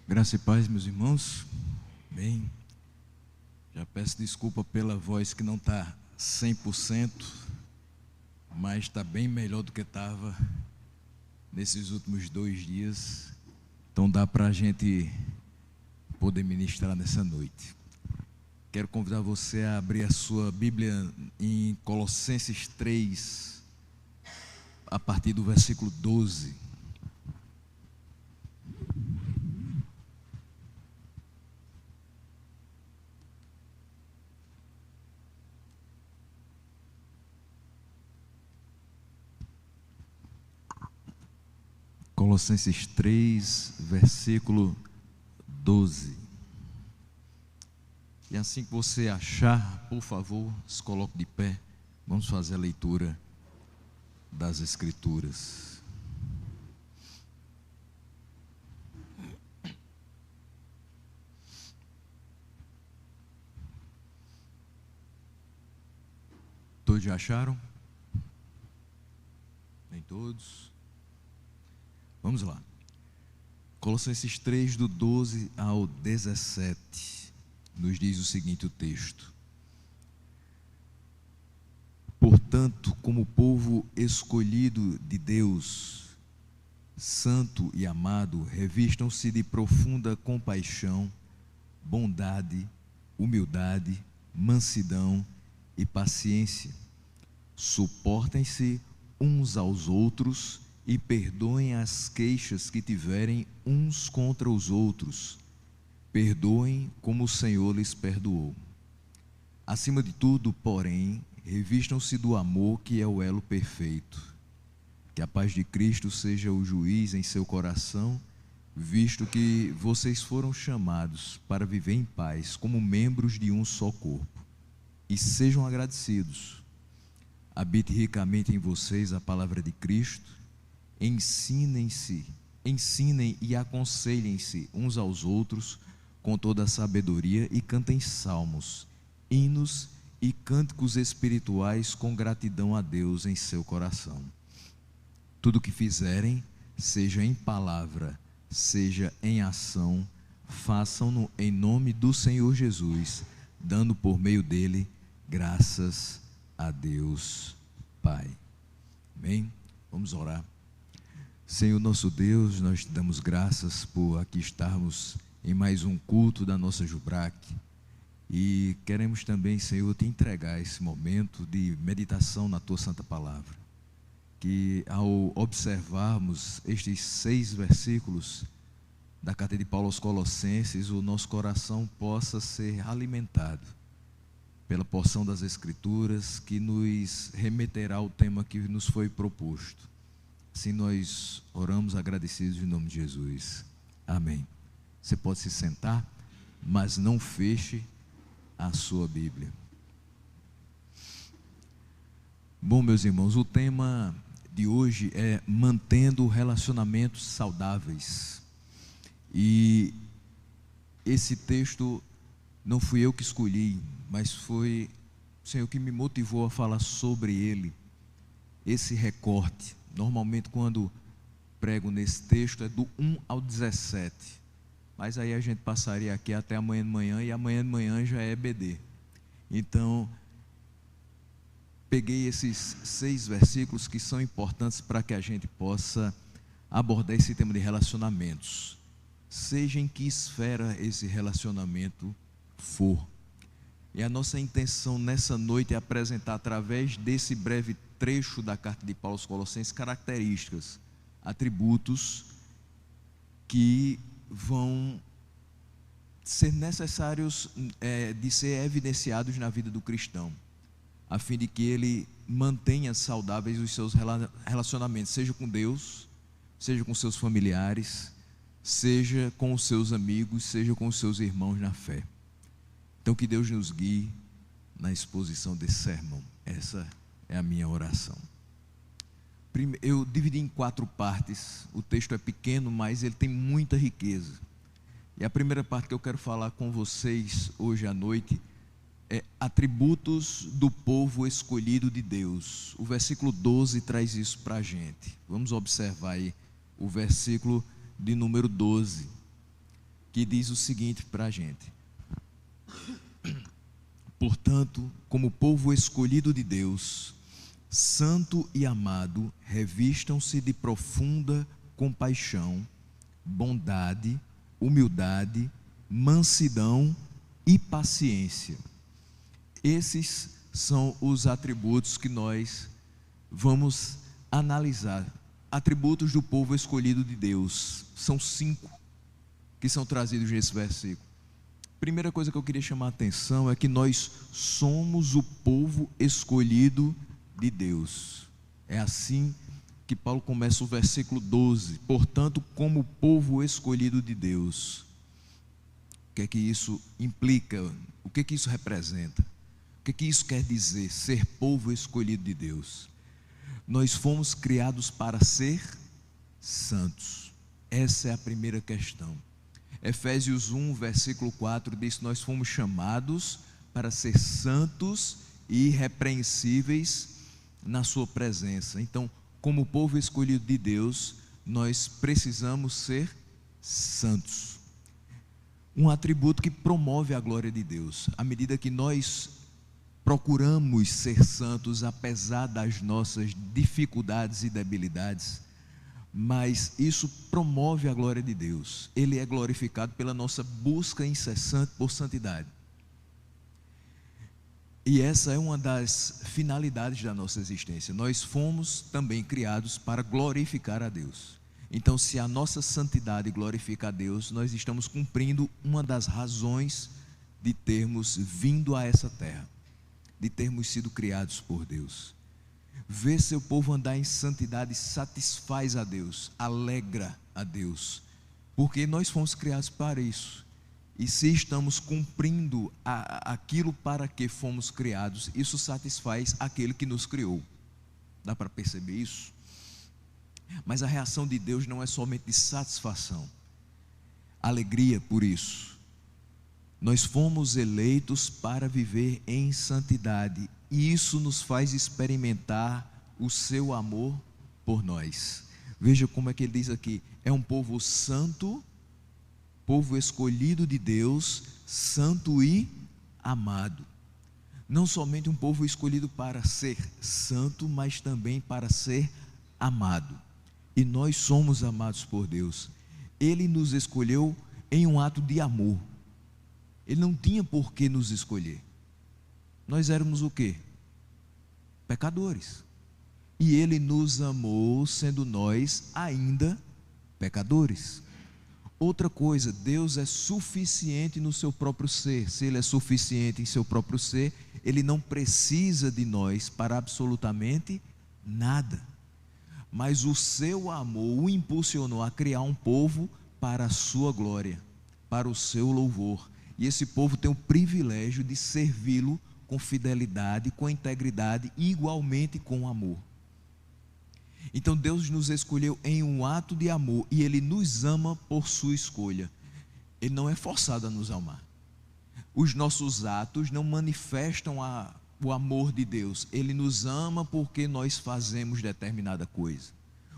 Graça e paz, meus irmãos. Bem, já peço desculpa pela voz que não está 100%, mas está bem melhor do que estava nesses últimos 2 dias. Então dá para a gente poder ministrar nessa noite. Quero convidar você a abrir a sua Bíblia em Colossenses 3, a partir do versículo 12. Colossenses 3, versículo 12. E assim que você achar, por favor, se coloque de pé. Vamos fazer a leitura das Escrituras. Todos já acharam? Nem todos? Vamos lá. Colossenses 3, do 12 ao 17, nos diz o seguinte o texto: Portanto, como povo escolhido de Deus, santo e amado, revistam-se de profunda compaixão, bondade, humildade, mansidão e paciência. Suportem-se uns aos outros e perdoem as queixas que tiverem uns contra os outros. Perdoem como o Senhor lhes perdoou. Acima de tudo, porém, revistam-se do amor, que é o elo perfeito. Que a paz de Cristo seja o juiz em seu coração, visto que vocês foram chamados para viver em paz como membros de um só corpo. E sejam agradecidos. Habite ricamente em vocês a palavra de Cristo. Ensinem e aconselhem-se uns aos outros com toda a sabedoria e cantem salmos, hinos e cânticos espirituais com gratidão a Deus em seu coração. Tudo o que fizerem, seja em palavra, seja em ação, façam-no em nome do Senhor Jesus, dando por meio dele graças a Deus Pai. Amém? Vamos orar. Senhor nosso Deus, nós te damos graças por aqui estarmos em mais um culto da nossa Jubrac, e queremos também, Senhor, te entregar esse momento de meditação na tua santa palavra, que ao observarmos estes 6 versículos da carta de Paulo aos Colossenses, o nosso coração possa ser alimentado pela porção das Escrituras que nos remeterá ao tema que nos foi proposto. Assim nós oramos agradecidos em nome de Jesus. Amém. Você pode se sentar, mas não feche a sua Bíblia. Bom, meus irmãos, o tema de hoje é mantendo relacionamentos saudáveis. E esse texto não fui eu que escolhi, mas foi o Senhor que me motivou a falar sobre ele, esse recorte. Normalmente quando prego nesse texto é do 1 ao 17, mas aí a gente passaria aqui até amanhã de manhã, e amanhã de manhã já é EBD. Então, peguei esses 6 versículos que são importantes para que a gente possa abordar esse tema de relacionamentos, seja em que esfera esse relacionamento for. E a nossa intenção nessa noite é apresentar, através desse breve trecho da carta de Paulo aos Colossenses, características, atributos que vão ser necessários de ser evidenciados na vida do cristão, a fim de que ele mantenha saudáveis os seus relacionamentos, seja com Deus, seja com seus familiares, seja com os seus amigos, seja com os seus irmãos na fé. Então que Deus nos guie na exposição desse sermão. Essa é a minha oração. Eu dividi em 4 partes. O texto é pequeno, mas ele tem muita riqueza. E a primeira parte que eu quero falar com vocês hoje à noite é atributos do povo escolhido de Deus. O versículo 12 traz isso para a gente. Vamos observar aí o versículo de número 12. que diz o seguinte para a gente: portanto, como povo escolhido de Deus, santo e amado, revistam-se de profunda compaixão, bondade, humildade, mansidão e paciência. Esses são os atributos que nós vamos analisar. Atributos do povo escolhido de Deus. São 5 que são trazidos nesse versículo. Primeira coisa que eu queria chamar a atenção é que nós somos o povo escolhido de Deus. É assim que Paulo começa o versículo 12. Portanto, como povo escolhido de Deus. O que é que isso implica? O que é que isso representa? O que é que isso quer dizer, ser povo escolhido de Deus? Nós fomos criados para ser santos. Essa é a primeira questão. Efésios 1, versículo 4 diz que nós fomos chamados para ser santos e irrepreensíveis na sua presença. Então, como povo escolhido de Deus, nós precisamos ser santos. Um atributo que promove a glória de Deus. À medida que nós procuramos ser santos, apesar das nossas dificuldades e debilidades, mas isso promove a glória de Deus. Ele é glorificado pela nossa busca incessante por santidade. E essa é uma das finalidades da nossa existência. Nós fomos também criados para glorificar a Deus. Então, se a nossa santidade glorifica a Deus, nós estamos cumprindo uma das razões de termos vindo a essa terra, de termos sido criados por Deus. Ver seu povo andar em santidade satisfaz a Deus, alegra a Deus, porque nós fomos criados para isso. E se estamos cumprindo aquilo para que fomos criados, isso satisfaz aquele que nos criou. Dá para perceber isso? Mas a reação de Deus não é somente de satisfação, alegria por isso. Nós fomos eleitos para viver em santidade, e isso nos faz experimentar o seu amor por nós. Veja como é que ele diz aqui: é um povo santo, povo escolhido de Deus, santo e amado. Não somente um povo escolhido para ser santo, mas também para ser amado. E nós somos amados por Deus. Ele nos escolheu em um ato de amor. Ele não tinha por que nos escolher. Nós éramos o quê? Pecadores. E Ele nos amou, sendo nós ainda pecadores. Outra coisa, Deus é suficiente no seu próprio ser. Se Ele é suficiente em seu próprio ser, Ele não precisa de nós para absolutamente nada. Mas o seu amor o impulsionou a criar um povo para a sua glória, para o seu louvor. E esse povo tem o privilégio de servi-lo com fidelidade, com integridade e igualmente com amor. Então Deus nos escolheu em um ato de amor e Ele nos ama por sua escolha. Ele não é forçado a nos amar. Os nossos atos não manifestam o amor de Deus. Ele nos ama porque nós fazemos determinada coisa,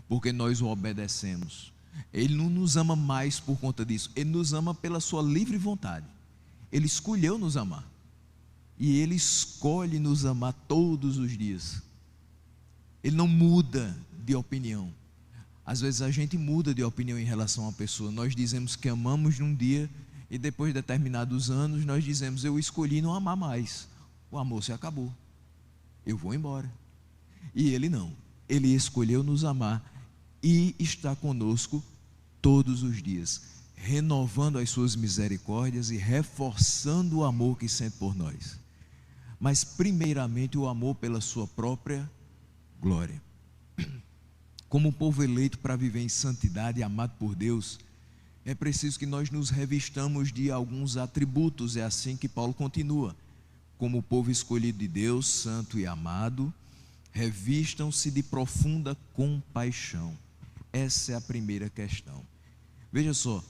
porque nós o obedecemos. Ele não nos ama mais por conta disso. Ele nos ama pela sua livre vontade. Ele escolheu nos amar. E Ele escolhe nos amar todos os dias. Ele não muda de opinião. Às vezes a gente muda de opinião em relação a uma pessoa. Nós dizemos que amamos num dia e depois de determinados anos nós dizemos: eu escolhi não amar mais. O amor se acabou. Eu vou embora. E Ele não. Ele escolheu nos amar e está conosco todos os dias, renovando as suas misericórdias e reforçando o amor que sente por nós. Mas primeiramente o amor pela sua própria glória. Como um povo eleito para viver em santidade e amado por Deus, é preciso que nós nos revistamos de alguns atributos. É assim que Paulo continua: como povo escolhido de Deus, santo e amado, revistam-se de profunda compaixão. Essa é a primeira questão. Veja só,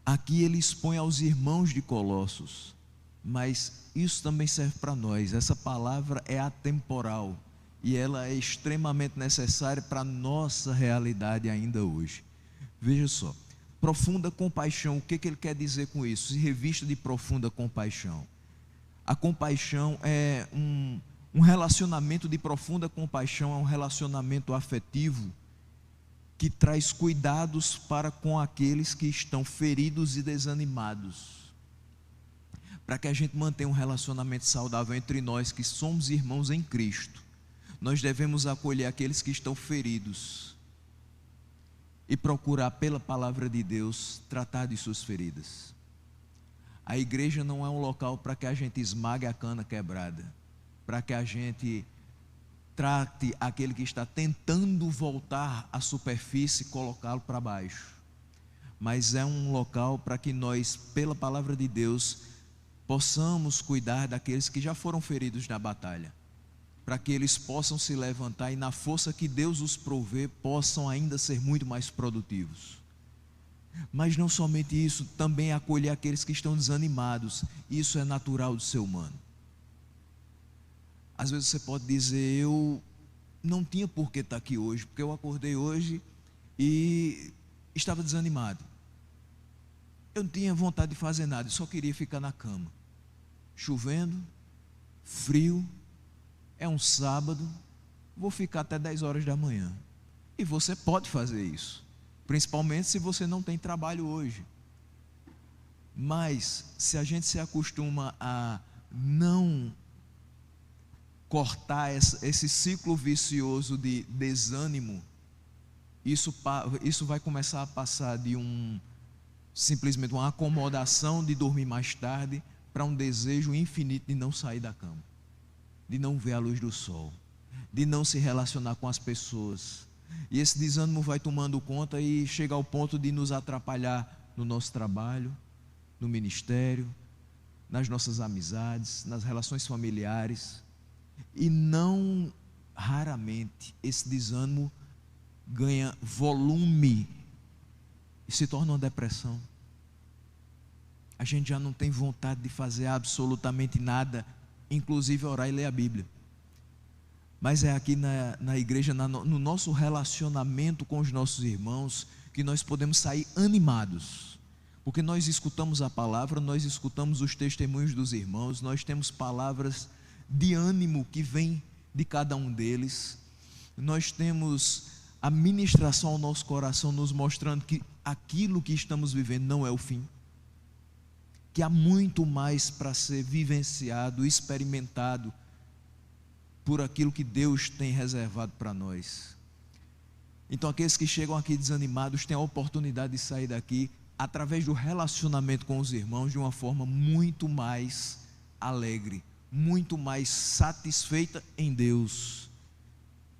aqui ele expõe aos irmãos de Colossos, mas isso também serve para nós. Essa palavra é atemporal e ela é extremamente necessária para a nossa realidade ainda hoje. Veja só, Profunda compaixão, o que ele quer dizer com isso? Se revista de profunda compaixão. A compaixão é um relacionamento de profunda compaixão, é um relacionamento afetivo que traz cuidados para com aqueles que estão feridos e desanimados. Para que a gente mantenha um relacionamento saudável entre nós que somos irmãos em Cristo, nós devemos acolher aqueles que estão feridos e procurar pela palavra de Deus tratar de suas feridas. A igreja não é um local para que a gente esmague a cana quebrada, para que a gente trate aquele que está tentando voltar à superfície e colocá-lo para baixo. Mas é um local para que nós, pela palavra de Deus, possamos cuidar daqueles que já foram feridos na batalha, para que eles possam se levantar e na força que Deus os provê, possam ainda ser muito mais produtivos. Mas não somente isso, também acolher aqueles que estão desanimados. Isso é natural do ser humano. Às vezes você pode dizer: eu não tinha por que estar aqui hoje, porque eu acordei hoje e estava desanimado. Eu não tinha vontade de fazer nada, eu só queria ficar na cama. Chovendo, frio, é um sábado, vou ficar até 10 horas da manhã. E você pode fazer isso, principalmente se você não tem trabalho hoje. Mas se a gente se acostuma a não cortar esse ciclo vicioso de desânimo, isso vai começar a passar de simplesmente uma acomodação de dormir mais tarde para um desejo infinito de não sair da cama, de não ver a luz do sol, de não se relacionar com as pessoas. E esse desânimo vai tomando conta e chega ao ponto de nos atrapalhar no nosso trabalho, no ministério, nas nossas amizades, nas relações familiares. E não raramente esse desânimo ganha volume e se torna uma depressão. A gente já não tem vontade de fazer absolutamente nada, inclusive orar e ler a Bíblia. Mas é aqui na igreja, no nosso relacionamento com os nossos irmãos, que nós podemos sair animados, porque nós escutamos a palavra, nós escutamos os testemunhos dos irmãos, nós temos palavras de ânimo que vem de cada um deles, nós temos a ministração ao nosso coração nos mostrando que aquilo que estamos vivendo não é o fim, que há muito mais para ser vivenciado, experimentado por aquilo que Deus tem reservado para nós. Então aqueles que chegam aqui desanimados têm a oportunidade de sair daqui através do relacionamento com os irmãos de uma forma muito mais alegre, muito mais satisfeita em Deus,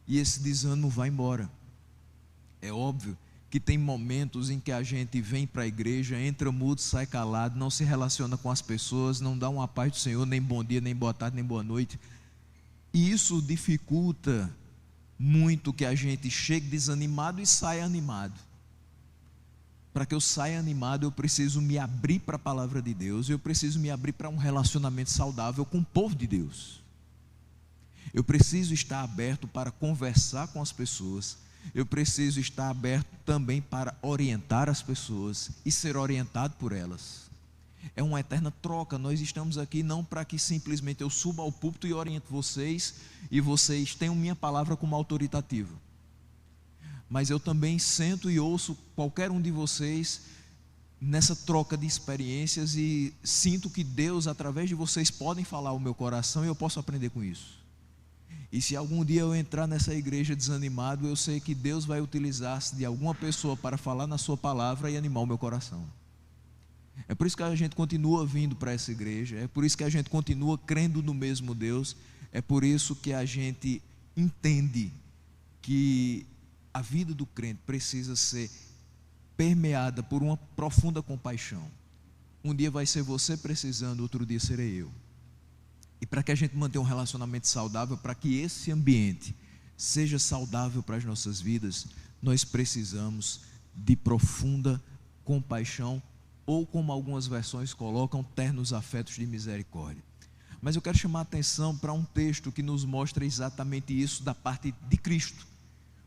e esse desânimo vai embora. É óbvio que tem momentos em que a gente vem para a igreja, entra mudo, sai calado, não se relaciona com as pessoas, não dá uma paz do Senhor, nem bom dia, nem boa tarde, nem boa noite, e isso dificulta muito que a gente chegue desanimado e saia animado. Para que eu saia animado, eu preciso me abrir para a palavra de Deus, eu preciso me abrir para um relacionamento saudável com o povo de Deus. Eu preciso estar aberto para conversar com as pessoas, eu preciso estar aberto também para orientar as pessoas e ser orientado por elas. É uma eterna troca. Nós estamos aqui não para que simplesmente eu suba ao púlpito e oriente vocês, e vocês tenham minha palavra como autoritativa. Mas eu também sento e ouço qualquer um de vocês nessa troca de experiências e sinto que Deus, através de vocês, podem falar ao meu coração e eu posso aprender com isso. E se algum dia eu entrar nessa igreja desanimado, eu sei que Deus vai utilizar-se de alguma pessoa para falar na sua palavra e animar o meu coração. É por isso que a gente continua vindo para essa igreja, é por isso que a gente continua crendo no mesmo Deus, é por isso que a gente entende que a vida do crente precisa ser permeada por uma profunda compaixão. Um dia vai ser você precisando, outro dia serei eu. E para que a gente mantenha um relacionamento saudável, para que esse ambiente seja saudável para as nossas vidas, nós precisamos de profunda compaixão, ou como algumas versões colocam, ternos afetos de misericórdia. Mas eu quero chamar a atenção para um texto que nos mostra exatamente isso da parte de Cristo.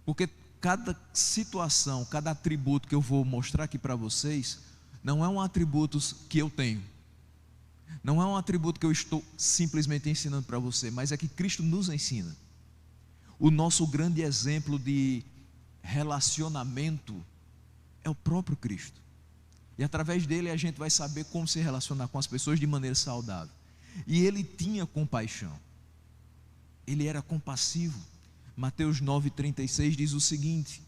Porque cada situação, cada atributo que eu vou mostrar aqui para vocês, não é um atributo que eu tenho, não é um atributo que eu estou simplesmente ensinando para você, mas é que Cristo nos ensina. O nosso grande exemplo de relacionamento é o próprio Cristo, e através dele a gente vai saber como se relacionar com as pessoas de maneira saudável. E ele tinha compaixão, ele era compassivo. Mateus 9,36 diz o seguinte: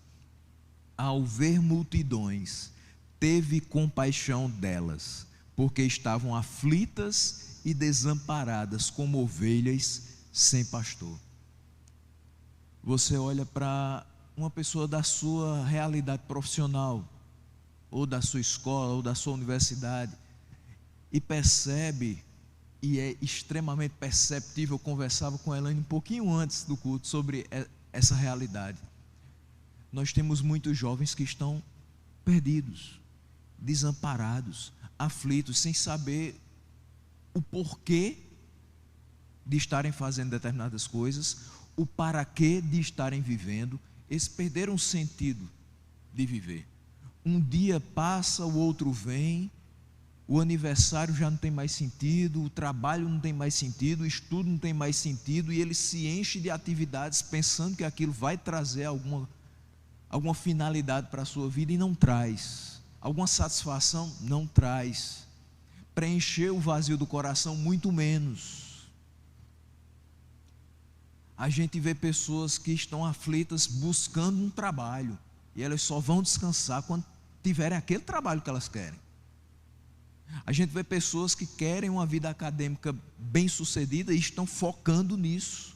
ao ver multidões, teve compaixão delas, porque estavam aflitas e desamparadas como ovelhas sem pastor. Você olha para uma pessoa da sua realidade profissional, ou da sua escola, ou da sua universidade, e percebe, e é extremamente perceptível. Eu conversava com a Elaine um pouquinho antes do culto sobre essa realidade. Nós temos muitos jovens que estão perdidos, desamparados, aflitos, sem saber o porquê de estarem fazendo determinadas coisas, o para quê de estarem vivendo. Eles perderam o sentido de viver. Um dia passa, o outro vem, o aniversário já não tem mais sentido, o trabalho não tem mais sentido, o estudo não tem mais sentido, e ele se enche de atividades pensando que aquilo vai trazer alguma finalidade para a sua vida, e não traz. Alguma satisfação? Não traz. Preencher o vazio do coração? Muito menos. A gente vê pessoas que estão aflitas buscando um trabalho, e elas só vão descansar quando tiverem aquele trabalho que elas querem. A gente vê pessoas que querem uma vida acadêmica bem sucedida e estão focando nisso.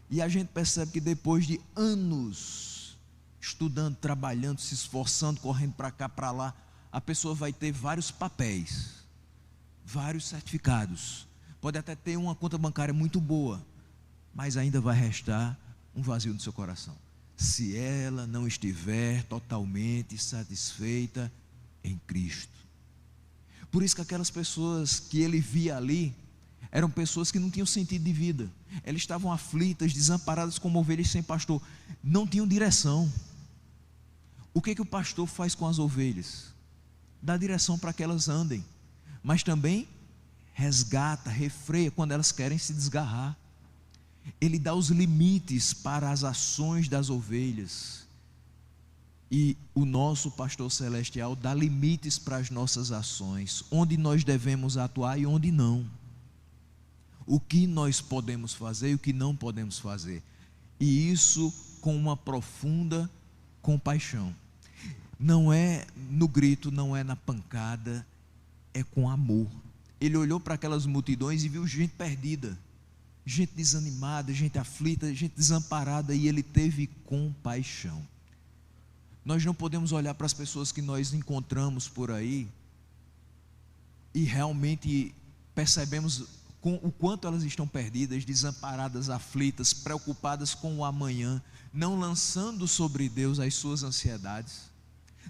E a gente percebe que depois de anos estudando, trabalhando, se esforçando, correndo para cá, para lá, a pessoa vai ter vários papéis, vários certificados, pode até ter uma conta bancária muito boa, mas ainda vai restar um vazio no seu coração, se ela não estiver totalmente satisfeita em Cristo. Por isso que aquelas pessoas que ele via ali eram pessoas que não tinham sentido de vida. Elas estavam aflitas, desamparadas como ovelhas sem pastor, não tinham direção. O que o pastor faz com as ovelhas? Dá direção para que elas andem, mas também resgata, refreia quando elas querem se desgarrar. Ele dá os limites para as ações das ovelhas. E o nosso pastor celestial dá limites para as nossas ações, onde nós devemos atuar e onde não. O que nós podemos fazer e o que não podemos fazer. E isso com uma profunda compaixão. Não é no grito, não é na pancada, é com amor. Ele olhou para aquelas multidões e viu gente perdida, gente desanimada, gente aflita, gente desamparada, e ele teve compaixão. Nós não podemos olhar para as pessoas que nós encontramos por aí e realmente percebemos o quanto elas estão perdidas, desamparadas, aflitas, preocupadas com o amanhã, não lançando sobre Deus as suas ansiedades,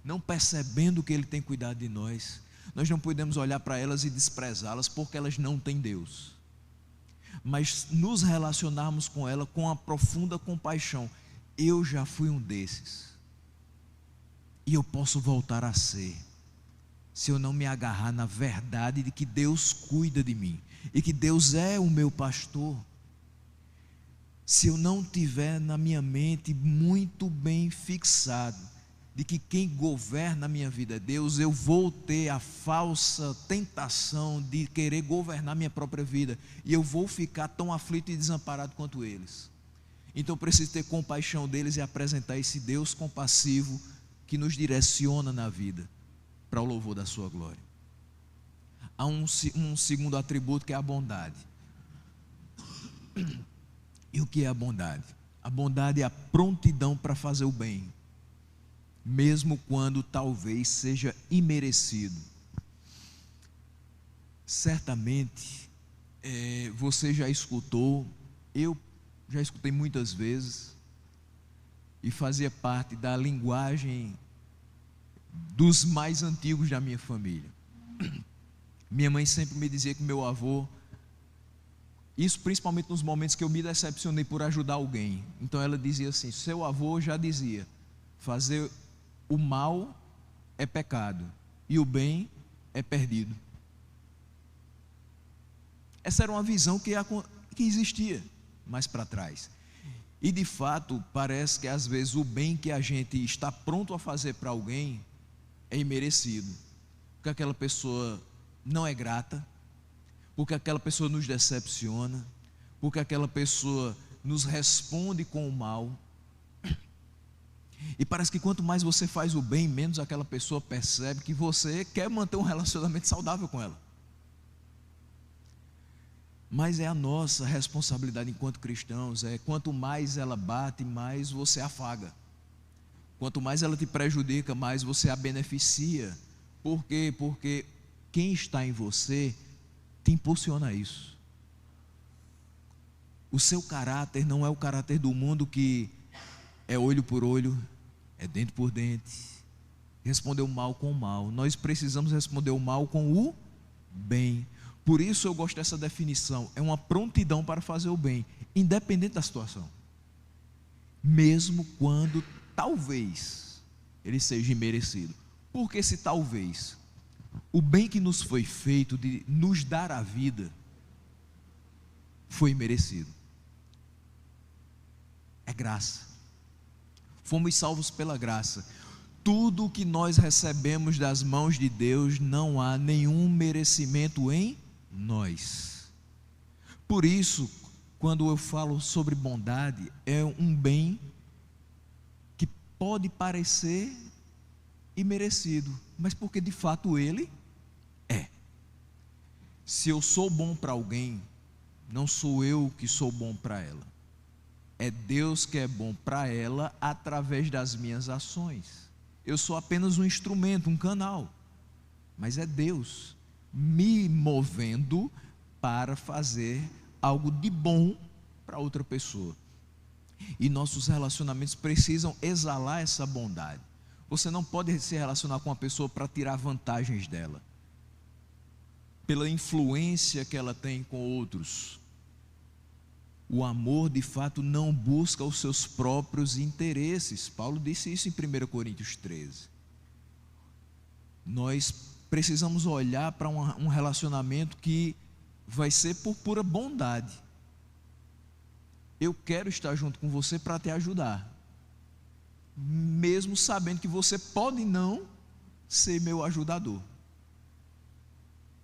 não percebendo que Ele tem cuidado de nós. Nós não podemos olhar para elas e desprezá-las porque elas não têm Deus, mas nos relacionarmos com ela com a profunda compaixão. Eu já fui um desses, e eu posso voltar a ser, se eu não me agarrar na verdade de que Deus cuida de mim, e que Deus é o meu pastor. Se eu não tiver na minha mente muito bem fixado, de que quem governa a minha vida é Deus, eu vou ter a falsa tentação de querer governar minha própria vida, e eu vou ficar tão aflito e desamparado quanto eles. Então eu preciso ter compaixão deles e apresentar esse Deus compassivo, que nos direciona na vida, para o louvor da sua glória. Há um segundo atributo, que é a bondade. E o que é a bondade? A bondade é a prontidão para fazer o bem, mesmo quando talvez seja imerecido. Certamente, você já escutou, eu já escutei muitas vezes, e fazia parte da linguagem dos mais antigos da minha família. Minha mãe sempre me dizia que meu avô Isso principalmente nos momentos que eu me decepcionei por ajudar alguém. Então ela dizia assim: seu avô já dizia, fazer o mal é pecado e o bem é perdido. Essa era uma visão que existia mais para trás. E de fato, parece que às vezes o bem que a gente está pronto a fazer para alguém é imerecido, porque aquela pessoa não é grata, porque aquela pessoa nos decepciona, porque aquela pessoa nos responde com o mal. E parece que quanto mais você faz o bem, menos aquela pessoa percebe que você quer manter um relacionamento saudável com ela. Mas é a nossa responsabilidade enquanto cristãos, quanto mais ela bate, mais você afaga. Quanto mais ela te prejudica, mais você a beneficia. Por quê? Porque quem está em você te impulsiona a isso. O seu caráter não é o caráter do mundo, que é olho por olho, é dente por dente, responder o mal com o mal. Nós precisamos responder o mal com o bem. Por isso eu gosto dessa definição: é uma prontidão para fazer o bem, independente da situação, mesmo quando talvez ele seja imerecido. Porque se talvez o bem que nos foi feito de nos dar a vida foi merecido, é graça. Fomos salvos pela graça. Tudo o que nós recebemos das mãos de Deus, não há nenhum merecimento em nós. Por isso, quando eu falo sobre bondade, é um bem que pode parecer imerecido, mas porque de fato ele é. Se eu sou bom para alguém, não sou eu que sou bom para ela, é Deus que é bom para ela através das minhas ações. Eu sou apenas um instrumento, um canal, mas é Deus me movendo para fazer algo de bom para outra pessoa. E nossos relacionamentos precisam exalar essa bondade. Você não pode se relacionar com uma pessoa para tirar vantagens dela, pela influência que ela tem com outros. O amor de fato não busca os seus próprios interesses. Paulo disse isso em 1 Coríntios 13. Nós precisamos olhar para um relacionamento que vai ser por pura bondade. Eu quero estar junto com você para te ajudar, mesmo sabendo que você pode não ser meu ajudador.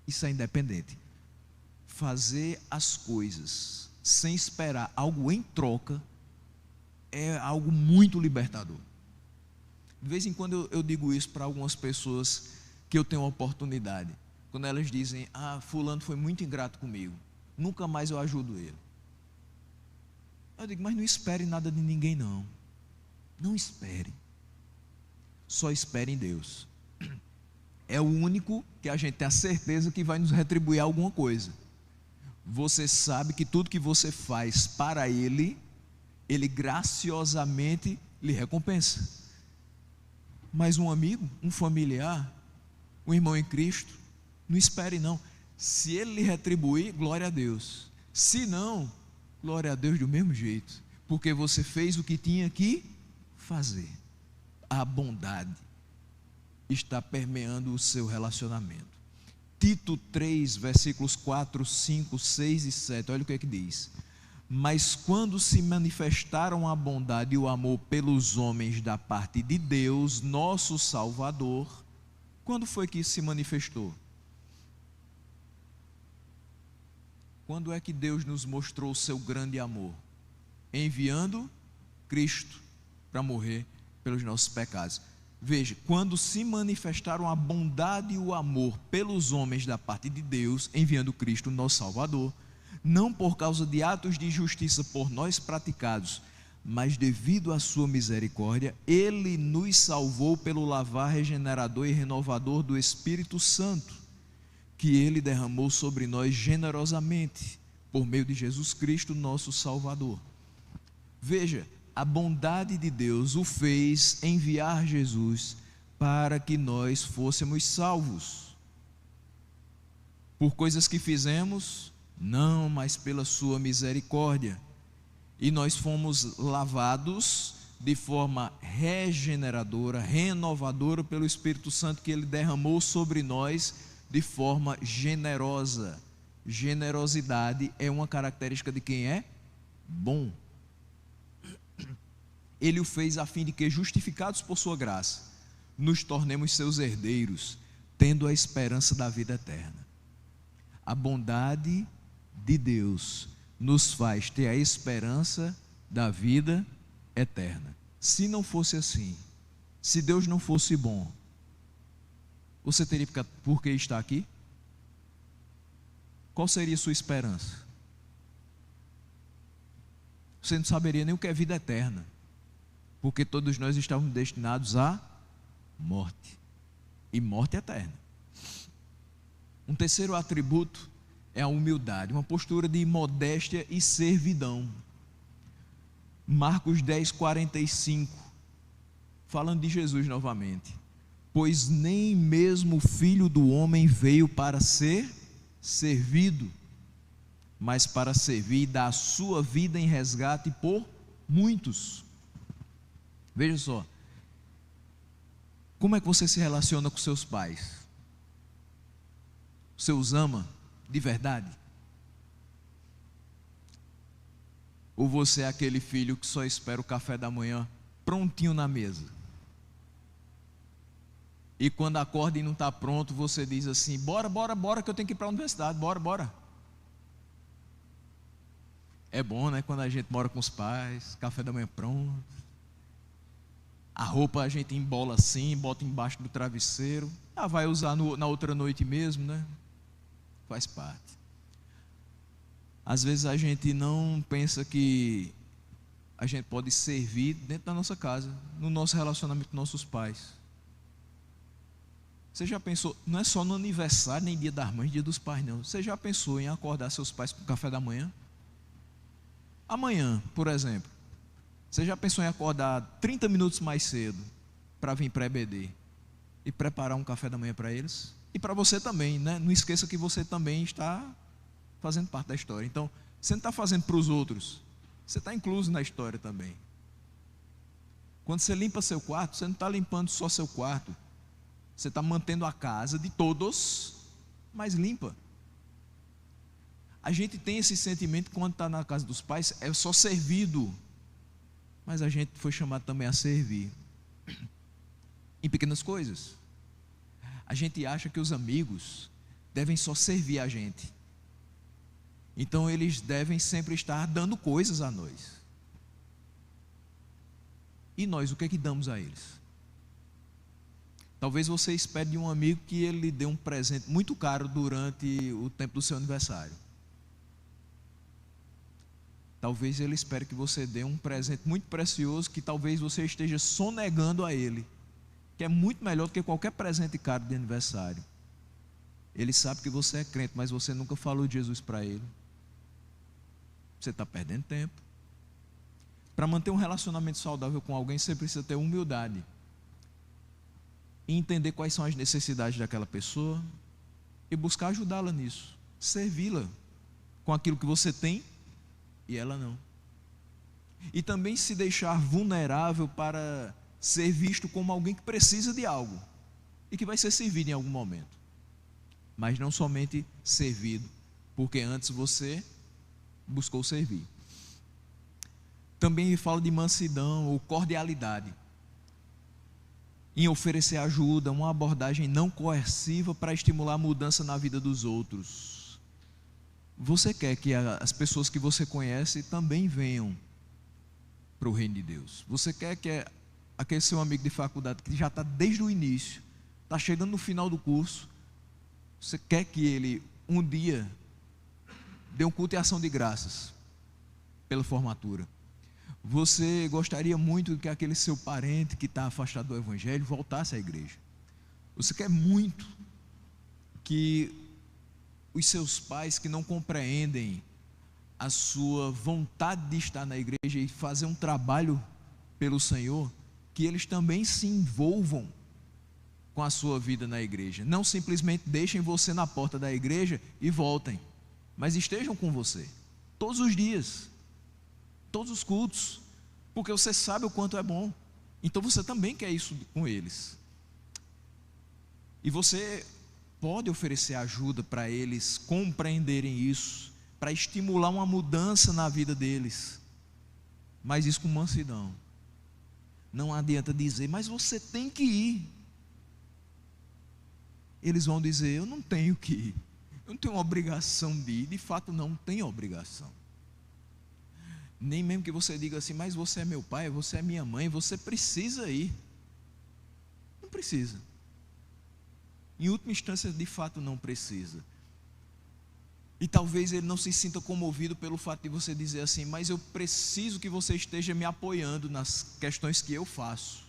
Isso é independente. Fazer as coisas sem esperar algo em troca é algo muito libertador. De vez em quando eu digo isso para algumas pessoas que eu tenho a oportunidade, quando elas dizem: fulano foi muito ingrato comigo, nunca mais eu ajudo ele. Eu digo: mas não espere nada de ninguém não. Não espere. Só espere em Deus. É o único que a gente tem a certeza que vai nos retribuir alguma coisa. Você sabe que tudo que você faz para Ele, Ele graciosamente lhe recompensa. Mas um amigo, um familiar, um irmão em Cristo, não espere não. Se ele lhe retribuir, glória a Deus. Se não, glória a Deus do mesmo jeito, porque você fez o que tinha que fazer. A bondade está permeando o seu relacionamento. Tito 3, versículos 4, 5, 6 e 7, olha o que é que diz: mas quando se manifestaram a bondade e o amor pelos homens da parte de Deus, nosso Salvador, quando foi que isso se manifestou? Quando é que Deus nos mostrou o seu grande amor? Enviando Cristo para morrer pelos nossos pecados. Veja, quando se manifestaram a bondade e o amor pelos homens da parte de Deus, enviando Cristo, nosso Salvador, não por causa de atos de justiça por nós praticados, mas devido à sua misericórdia, Ele nos salvou pelo lavar regenerador e renovador do Espírito Santo, que Ele derramou sobre nós generosamente, por meio de Jesus Cristo, nosso Salvador. Veja, a bondade de Deus o fez enviar Jesus para que nós fôssemos salvos. Por coisas que fizemos? Não, mas pela sua misericórdia. E nós fomos lavados de forma regeneradora, renovadora pelo Espírito Santo que Ele derramou sobre nós de forma generosa. Generosidade é uma característica de quem é bom. Ele o fez a fim de que, justificados por sua graça, nos tornemos seus herdeiros, tendo a esperança da vida eterna. A bondade de Deus nos faz ter a esperança da vida eterna. Se não fosse assim, se Deus não fosse bom, você teria por que estar aqui? Qual seria a sua esperança? Você não saberia nem o que é vida eterna, porque todos nós estávamos destinados à morte, e morte eterna. Um terceiro atributo é a humildade, uma postura de modéstia e servidão. Marcos 10:45, falando de Jesus novamente: pois nem mesmo o Filho do Homem veio para ser servido, mas para servir e dar a sua vida em resgate por muitos. Veja só, como é que você se relaciona com seus pais? Você os ama de verdade? Ou você é aquele filho que só espera o café da manhã prontinho na mesa? E quando acorda e não está pronto, você diz assim: bora que eu tenho que ir para a universidade, bora. É bom, né, quando a gente mora com os pais, café da manhã pronto, a roupa a gente embola assim, bota embaixo do travesseiro, vai usar na outra noite mesmo, né? Faz parte. Às vezes a gente não pensa que a gente pode servir dentro da nossa casa, no nosso relacionamento com nossos pais. Você já pensou, não é só no aniversário, nem dia das mães, dia dos pais, não. Você já pensou em acordar seus pais com o café da manhã? Amanhã, por exemplo, você já pensou em acordar 30 minutos mais cedo para vir para a EBD e preparar um café da manhã para eles? E para você também, né? Não esqueça que você também está fazendo parte da história. Então, você não está fazendo para os outros, você está incluso na história também. Quando você limpa seu quarto, você não está limpando só seu quarto, você está mantendo a casa de todos mais limpa. A gente tem esse sentimento quando está na casa dos pais, é só servido, mas a gente foi chamado também a servir em pequenas coisas. A gente acha que os amigos devem só servir a gente, então eles devem sempre estar dando coisas a nós. E nós, o que é que damos a eles? Talvez você espere de um amigo que ele lhe dê um presente muito caro durante o tempo do seu aniversário. Talvez ele espere que você dê um presente muito precioso que talvez você esteja sonegando a ele, que é muito melhor do que qualquer presente caro de aniversário. Ele sabe que você é crente, mas você nunca falou de Jesus para ele. Você está perdendo tempo. Para manter um relacionamento saudável com alguém, você precisa ter humildade e entender quais são as necessidades daquela pessoa e buscar ajudá-la nisso, servi-la com aquilo que você tem e ela não. E também se deixar vulnerável para ser visto como alguém que precisa de algo e que vai ser servido em algum momento, mas não somente servido, porque antes você buscou servir. Também fala de mansidão ou cordialidade, em oferecer ajuda, uma abordagem não coerciva para estimular a mudança na vida dos outros. Você quer que as pessoas que você conhece também venham para o reino de Deus. Você quer que aquele seu amigo de faculdade que já está desde o início, está chegando no final do curso, você quer que ele um dia dê um culto e ação de graças pela formatura. Você gostaria muito que aquele seu parente que está afastado do evangelho voltasse à igreja. Você quer muito que os seus pais que não compreendem a sua vontade de estar na igreja e fazer um trabalho pelo Senhor, que eles também se envolvam com a sua vida na igreja. Não simplesmente deixem você na porta da igreja e voltem. mas estejam com você, todos os dias, todos os cultos, porque você sabe o quanto é bom, então você também quer isso com eles, e você pode oferecer ajuda para eles compreenderem isso, para estimular uma mudança na vida deles, mas isso com mansidão. Não adianta dizer, mas você tem que ir. Eles vão dizer, eu não tenho que ir, eu não tenho obrigação de ir. De fato não tem obrigação. Nem mesmo que você diga assim, mas você é meu pai, você é minha mãe, você precisa ir. Não precisa. Em última instância, de fato não precisa. E talvez ele não se sinta comovido pelo fato de você dizer assim, mas eu preciso que você esteja me apoiando nas questões que eu faço,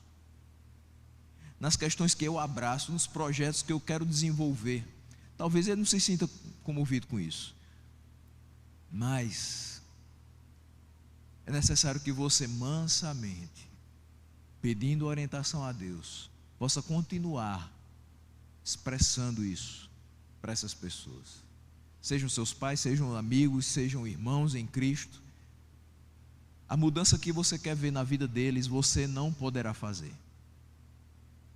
nas questões que eu abraço, nos projetos que eu quero desenvolver. Talvez ele não se sinta comovido com isso, mas é necessário que você mansamente, pedindo orientação a Deus, possa continuar expressando isso para essas pessoas. Sejam seus pais, sejam amigos, sejam irmãos em Cristo. A mudança que você quer ver na vida deles, você não poderá fazer.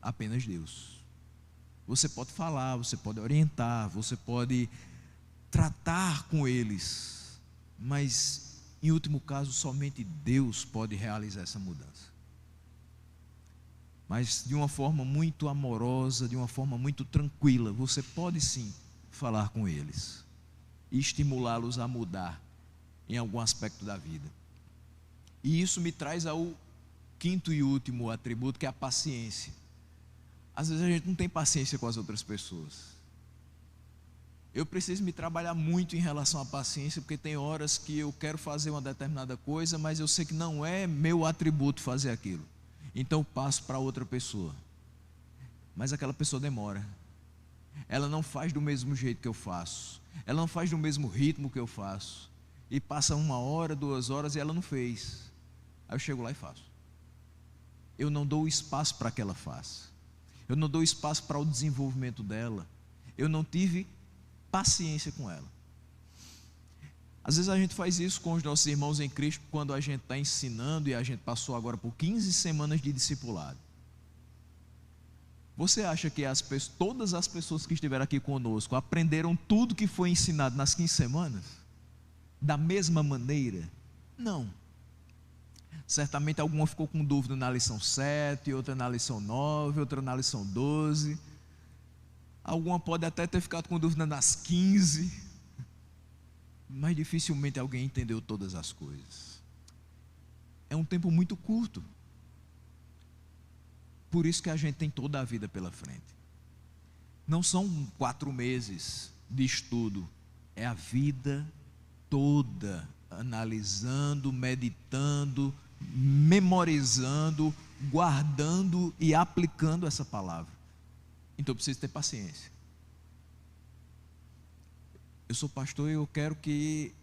Apenas Deus. Você pode falar, você pode orientar, você pode tratar com eles, mas em último caso, somente Deus pode realizar essa mudança. Mas de uma forma muito amorosa, de uma forma muito tranquila, você pode sim falar com eles e estimulá-los a mudar em algum aspecto da vida. E isso me traz ao quinto e último atributo, que é a paciência. Às vezes a gente não tem paciência com as outras pessoas. Eu preciso me trabalhar muito em relação à paciência, porque tem horas que eu quero fazer uma determinada coisa, mas eu sei que não é meu atributo fazer aquilo. Então eu passo para outra pessoa. Mas aquela pessoa demora. Ela não faz do mesmo jeito que eu faço. Ela não faz do mesmo ritmo que eu faço. E passa 1 hora, 2 horas e ela não fez. Aí eu chego lá e faço. Eu não dou espaço para que ela faça. Eu não dou espaço para o desenvolvimento dela. Eu não tive paciência com ela. Às vezes a gente faz isso com os nossos irmãos em Cristo, quando a gente está ensinando, e a gente passou agora por 15 semanas de discipulado. Você acha que todas as pessoas que estiveram aqui conosco aprenderam tudo que foi ensinado nas 15 semanas? Da mesma maneira? Não. Certamente alguma ficou com dúvida na lição 7, outra na lição 9, outra na lição 12. Alguma pode até ter ficado com dúvida nas 15. Mas dificilmente alguém entendeu todas as coisas. É um tempo muito curto. Por isso que a gente tem toda a vida pela frente. Não são 4 meses de estudo, é a vida toda, analisando, meditando, memorizando, guardando e aplicando essa palavra. Então eu preciso ter paciência. Eu sou pastor e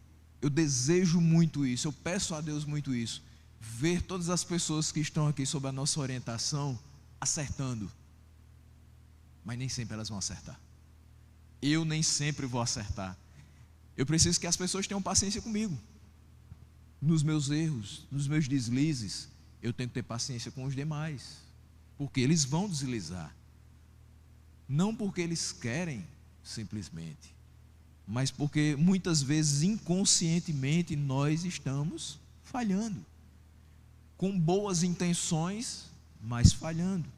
eu desejo muito isso, eu peço a Deus muito isso, ver todas as pessoas que estão aqui sob a nossa orientação acertando, mas nem sempre elas vão acertar. Eu nem sempre vou acertar. Eu preciso que as pessoas tenham paciência comigo, nos meus erros, nos meus deslizes. Eu tenho que ter paciência com os demais, porque eles vão deslizar, não porque eles querem simplesmente, mas porque muitas vezes inconscientemente nós estamos falhando, com boas intenções, mas falhando.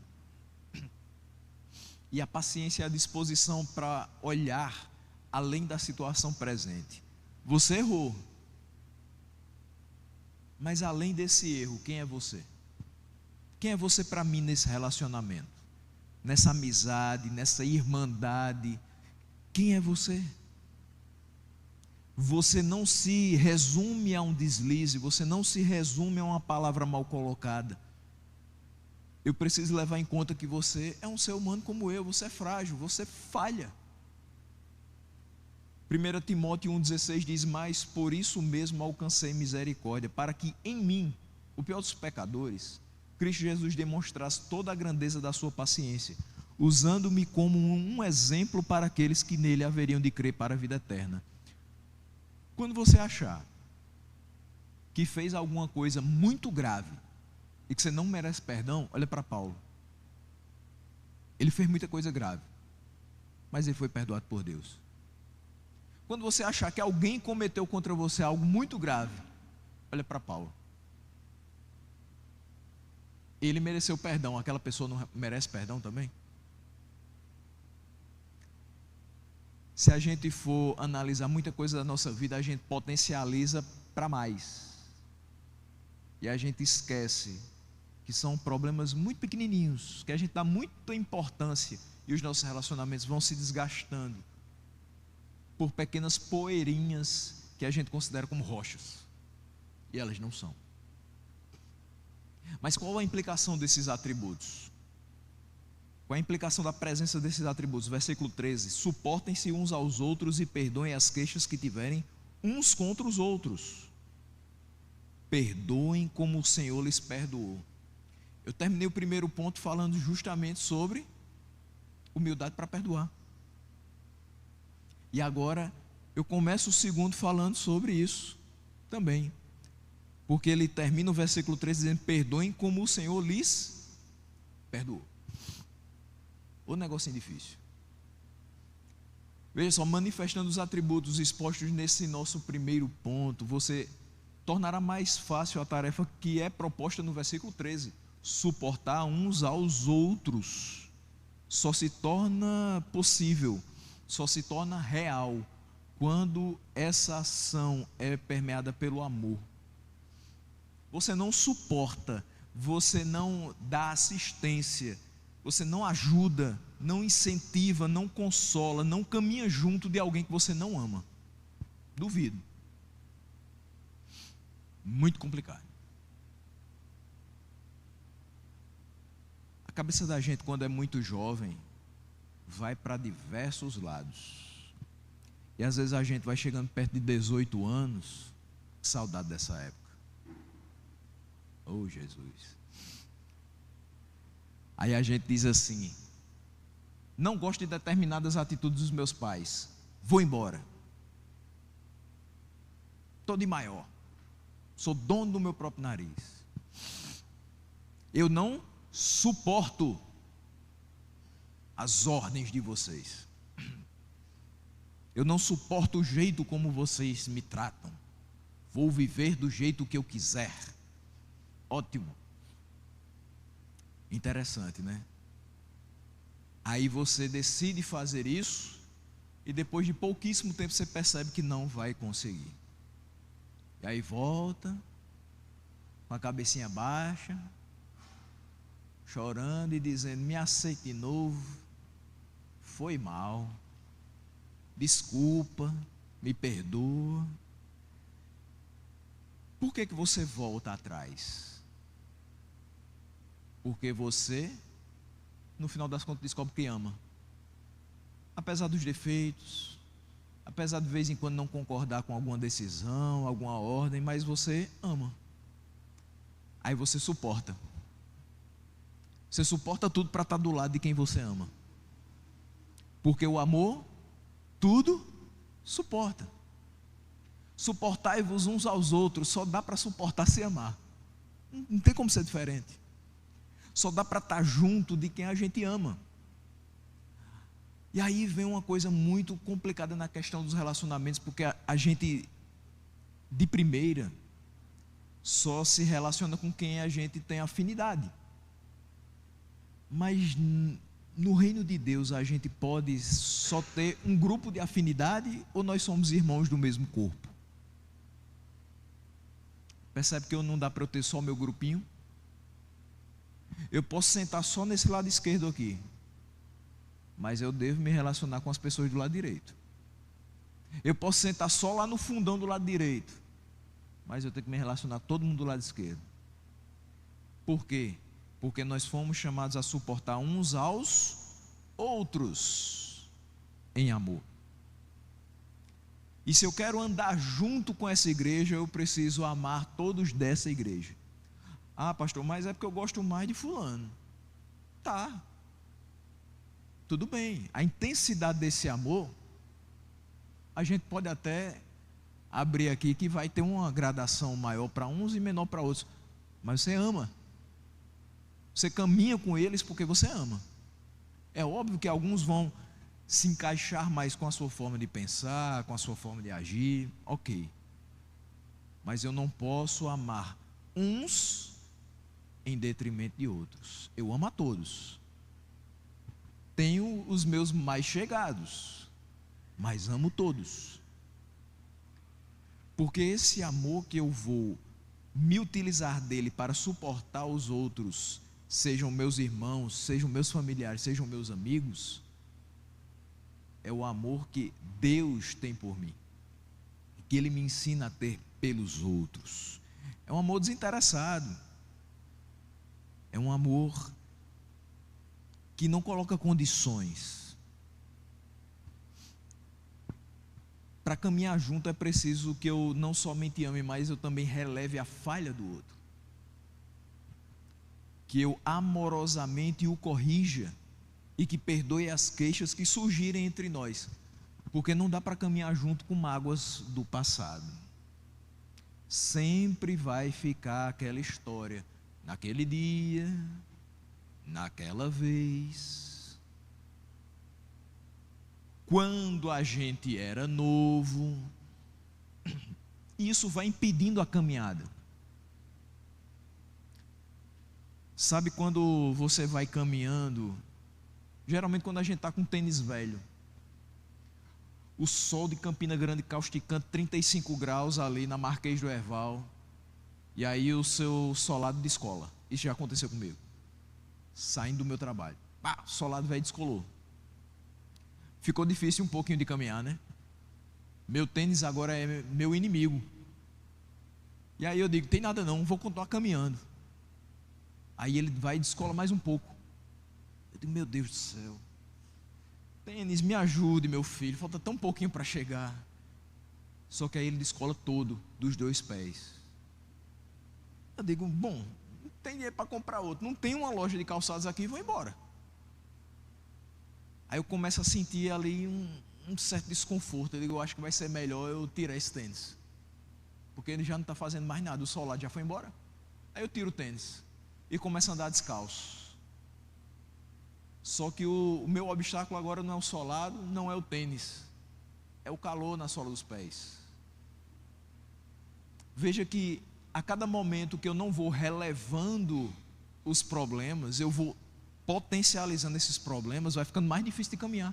E a paciência é a disposição para olhar além da situação presente. Você errou, mas além desse erro, quem é você? Quem é você para mim nesse relacionamento, nessa amizade, nessa irmandade? Quem é você? Você não se resume a um deslize, você não se resume a uma palavra mal colocada. Eu preciso levar em conta que você é um ser humano como eu, você é frágil, você falha. 1 Timóteo 1,16 diz, mas por isso mesmo alcancei misericórdia, para que em mim, o pior dos pecadores, Cristo Jesus demonstrasse toda a grandeza da sua paciência, usando-me como um exemplo para aqueles que nele haveriam de crer para a vida eterna. Quando você achar que fez alguma coisa muito grave e que você não merece perdão, olha para Paulo. Ele fez muita coisa grave, mas ele foi perdoado por Deus. Quando você achar que alguém cometeu contra você algo muito grave, olha para Paulo. Ele mereceu perdão, aquela pessoa não merece perdão também? Se a gente for analisar muita coisa da nossa vida, a gente potencializa para mais. E a gente esquece que são problemas muito pequenininhos, que a gente dá muita importância e os nossos relacionamentos vão se desgastando por pequenas poeirinhas que a gente considera como rochas. E elas não são. Mas qual a implicação desses atributos? Qual a implicação da presença desses atributos? Versículo 13: suportem-se uns aos outros e perdoem as queixas que tiverem uns contra os outros. Perdoem como o Senhor lhes perdoou. Eu terminei o primeiro ponto falando justamente sobre humildade para perdoar. E agora eu começo o segundo falando sobre isso também. Porque ele termina o versículo 13 dizendo: perdoem como o Senhor lhes perdoou. O negocinho difícil. Veja só, manifestando os atributos expostos nesse nosso primeiro ponto, você tornará mais fácil a tarefa que é proposta no versículo 13. Suportar uns aos outros só se torna possível, só se torna real quando essa ação é permeada pelo amor. Você não suporta, você não dá assistência, você não ajuda, não incentiva, não consola, não caminha junto de alguém que você não ama. Duvido. Muito complicado. A cabeça da gente, quando é muito jovem, vai para diversos lados. E às vezes a gente vai chegando perto de 18 anos, saudade dessa época. Oh, Jesus. Aí a gente diz assim: não gosto de determinadas atitudes dos meus pais, vou embora. Estou de maior, sou dono do meu próprio nariz. Eu não suporto as ordens de vocês. Eu não suporto o jeito como vocês me tratam. Vou viver do jeito que eu quiser. Ótimo. Interessante, né? Aí você decide fazer isso e depois de pouquíssimo tempo você percebe que não vai conseguir. E aí volta com a cabecinha baixa, chorando e dizendo: me aceite de novo, foi mal, desculpa, me perdoa. Por que você volta atrás? Porque você, no final das contas, descobre que ama. Apesar dos defeitos, apesar de vez em quando não concordar com alguma decisão, alguma ordem, mas você ama. Aí você suporta. Você suporta tudo para estar do lado de quem você ama. Porque o amor, tudo suporta. Suportai-vos uns aos outros, só dá para suportar se amar. Não tem como ser diferente. Só dá para estar junto de quem a gente ama. E aí vem uma coisa muito complicada na questão dos relacionamentos, porque a gente, de primeira, só se relaciona com quem a gente tem afinidade. Mas no reino de Deus a gente pode só ter um grupo de afinidade ou nós somos irmãos do mesmo corpo? Percebe que não dá para eu ter só o meu grupinho? Eu posso sentar só nesse lado esquerdo aqui, mas eu devo me relacionar com as pessoas do lado direito. Eu posso sentar só lá no fundão do lado direito, mas eu tenho que me relacionar com todo mundo do lado esquerdo. Por quê? Porque nós fomos chamados a suportar uns aos outros em amor. E se eu quero andar junto com essa igreja, eu preciso amar todos dessa igreja. Ah, pastor, mas é porque eu gosto mais de fulano. Tá. Tudo bem. A intensidade desse amor, a gente pode até abrir aqui que vai ter uma gradação maior para uns e menor para outros, mas você ama. Você caminha com eles porque você ama. É óbvio que alguns vão se encaixar mais com a sua forma de pensar, com a sua forma de agir, ok. Mas eu não posso amar uns em detrimento de outros. Eu amo a todos. Tenho os meus mais chegados, mas amo todos. Porque esse amor que eu vou me utilizar dele para suportar os outros, sejam meus irmãos, sejam meus familiares, sejam meus amigos, é o amor que Deus tem por mim, que Ele me ensina a ter pelos outros. É um amor desinteressado, é um amor que não coloca condições. Para caminhar junto é preciso que eu não somente ame, mas eu também releve a falha do outro, que eu amorosamente o corrija e que perdoe as queixas que surgirem entre nós, porque não dá para caminhar junto com mágoas do passado. Sempre vai ficar aquela história, naquele dia, naquela vez, quando a gente era novo. Isso vai impedindo a caminhada. Sabe quando você vai caminhando, geralmente quando a gente está com tênis velho, o sol de Campina Grande causticando 35 graus ali na Marquês do Herval, e aí o seu solado descola. Isso já aconteceu comigo, saindo do meu trabalho, o solado velho descolou. Ficou difícil um pouquinho de caminhar, né? Meu tênis agora é meu inimigo. E aí eu digo, tem nada não, vou continuar caminhando. Aí ele vai e descola mais um pouco. Eu digo, meu Deus do céu, tênis, me ajude, meu filho, falta tão pouquinho para chegar. Só que aí ele descola todo, dos 2 pés. Eu digo, bom, não tem dinheiro para comprar outro, não tem uma loja de calçados aqui, vou embora. Aí eu começo a sentir ali um certo desconforto. Eu digo, eu acho que vai ser melhor eu tirar esse tênis, porque ele já não está fazendo mais nada, o solado já foi embora. Aí eu tiro o tênis e começo a andar descalço. Só que o meu obstáculo agora não é o solado, não é o tênis, é o calor na sola dos pés. Veja que a cada momento que eu não vou relevando os problemas, eu vou potencializando esses problemas, vai ficando mais difícil de caminhar.